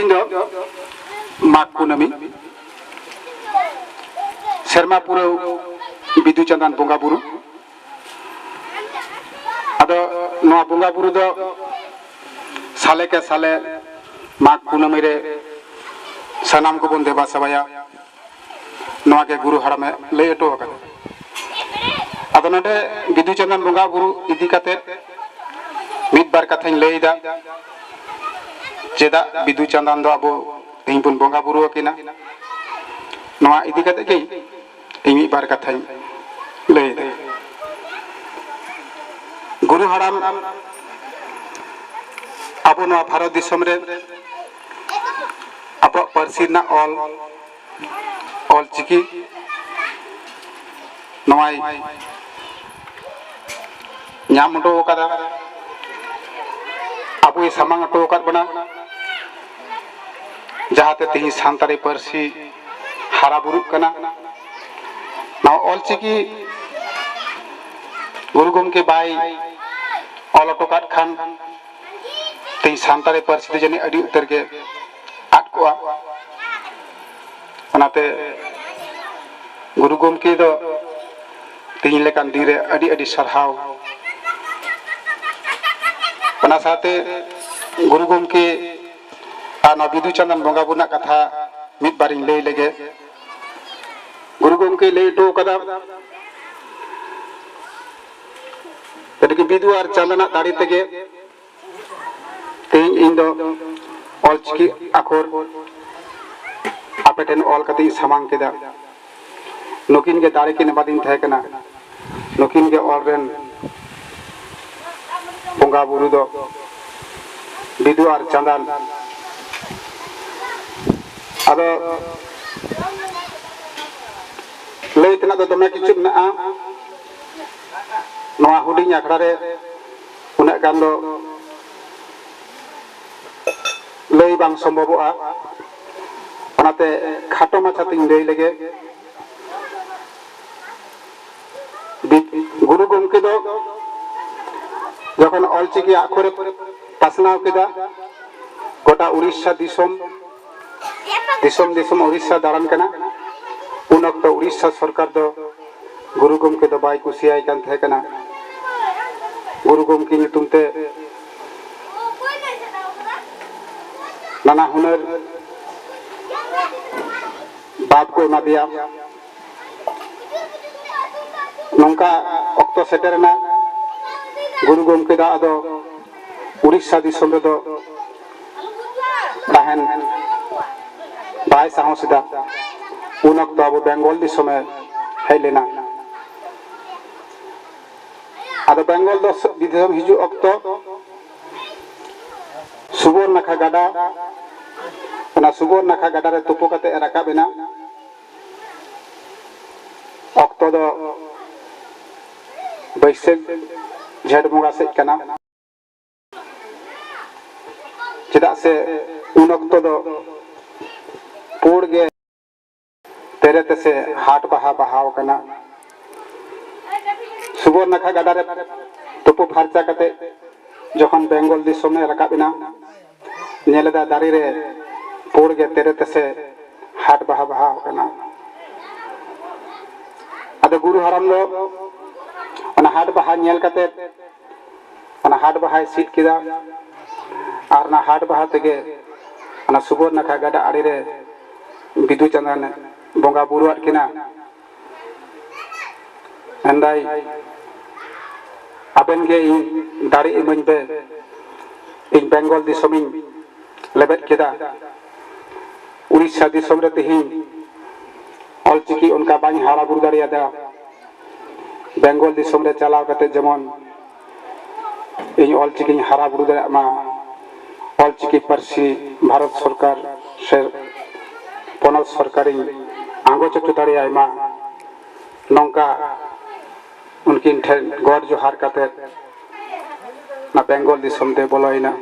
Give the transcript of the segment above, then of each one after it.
तेज माघ कुनामी सेरमा पूरा बिदु चंदन बोंगा बुरु अदो नवा बोंगा बुरु दो साले के साले माघ कुनामी रे सनाम को बन देवा सबाया नवा के गुरु हरामे ले एटो अकदे अदो नडे बिदु चंदन बोंगा बुरु इदी काते मिद बार कथाñ लay दा चेदा बिदु चंदन दो अबो तेज बन बोंगा बुरु अकिना नवा इदी काते के मिद बार कथाñ लay दा गुरु हराम अबो नवा भारत दिसम रे अब पारसी ना ऑल चिकी नवाई नाम उठो कदा अब ये सामांग उठो कर बना जहाँ ते तीन सांतारी पारसी हारा बुरुक कना ना all chikki Guru Gomke by all उठो कर खान तीन सांतारी पारसी जने अड़ी उतर के आट को बनाते गुरु गोमके दो तीन लेकान दीरे अड़ी अड़ी सरहाव बना साथे गुरु गोमके आना बिदु चंदन बोंगा बुना कथा मिद बारिंग ले लेगे गुरु गोमके ले टो कदा तदके बिदु आर चंदना दाड़ी तेगे तीन इन दो ऑल चिकी आखोर आपेटेन ऑल कती सामांग केदा नुकिन के दाड़ी के नबादिन थे कना नुकिन के ऑल रेन बोंगा बुरु दो बिदु आर चंदन अदो लई तना दो दमे किछु ना नवा हुडिंग आखड़ा रे उना गान दो लई बांग सम्भवआ बनाते खाटो माछा तीन लई लेगे गुरु गोमके दो जखन ऑल चिकी आखरे पासनाव केदा गोटा उड़ीसा दिसम उड़ीसा दारान कना उन अक्तो उड़ीसा सरकार दो गुरु गोमके दो बाय कुसियाय कान थे कना गुरु गोमके नितुम ते नाना हुनर बाप को एमा दिया नौका अक्तो सेटेरना गुरु गोमके दा अदो उड़ीसा दिसम रे दो ताहेन बाय साहसिदा उन अक्तो अब बेंगल दिसम हेज लेना अदो बेंगल दो दिसम हिजु अक्तो सुबोर नाखा गाडा ना सुबोर नाखा गाडा रे तुपो कते राकाबेना अक्तो दो बैसाख झेट बंगा से कना चेदा से उन अक्तो दो पूड़ गे तेरे तसे हाट बहा बहाव कना सुबोर नाखा गाडा रे तुपो फारचा कते जखन बेंगल दिसम में राकाबेना नेलदा दारी रे पूड़ गे तेरे तसे हाट बहा बहाव कना अदो गुरु हराम दो अना हाट बहा नेल कते अना हाट बहा सीट किदा आर ना हाट बहा तेगे अना सुबोर नाखा गाडा आड़ी रे बिदु चंदन बोंगा बुरु आटकिना अंदाई आबेन गे इन दाड़ी इमन बे इन बेंगल दिसमिन लेबेट केदा उड़ीसा दिसम रे तिहिन ऑल चिकी उनका बाኝ हारा बुरु दाड़ियादा बेंगल दिसम रे चलाव कते जेमन इन ऑल चिकी हारा बुरु दाड़िया मा ऑल चिकी पारसी भारत सरकार से पनत सरकारी आंगो चटु दाड़िया मा नौका उनकिन ठेन गॉड जोहार कते ना बेंगल दिसम ते बोलोइना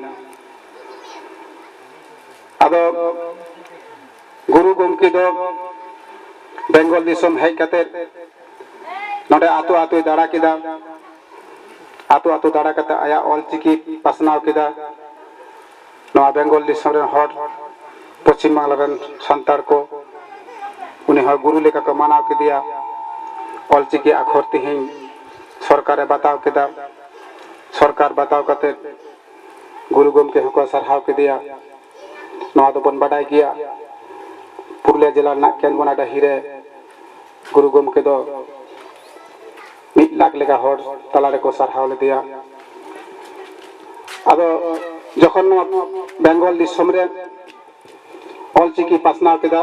अदो गुरु गोमके दो बेंगल दिसम हेज कते नोडे आतो आतो दाड़ा केदा आतो आतो दाड़ा कते आया ऑल चिकी पासनाव केदा नवा बेंगल दिसम रे हर पश्चिम बांग्ला रन सांतार को उन्हें गुरु लेका को मानाव के दिया ऑलचिकी आखर तिहिं सरकारे बताव केदा सरकार बताव कते गुरु गमके हको सरहाव के दिया नवा दो बन बाडाय गया पुरुलिया जिला ना केनगोना डाहिरे गुरु गमके दो 1 लाख लेका हर तलारे को सरहाव ले दिया अब जखन बेंगल दिसम रे ऑलचिकी पासनाव केदा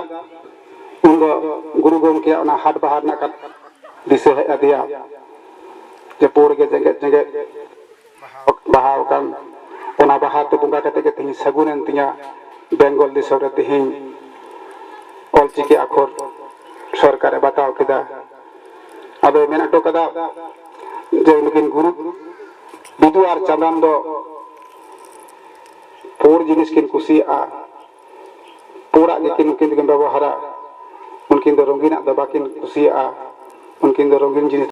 उन गुरु गमके ओना हाट बाहर ना दिसे है दिया जे पोर के जगे बाहाव कान ओना बाहा तो बुंगा कते के तिही सगुनेन तिया बेंगल दिसम रे तिही ऑलचिकी आखर सरकारे बताव केदा अब मेना तो कदा जे उनकिन गुरु बिदु आर चांदान दो पोर जिनिस किन कुसिया पोरा किन किन व्यवहारा उनकिन दो रंगीना दो बाकिन कुसिया उनकिन दो रंगीन जिनिस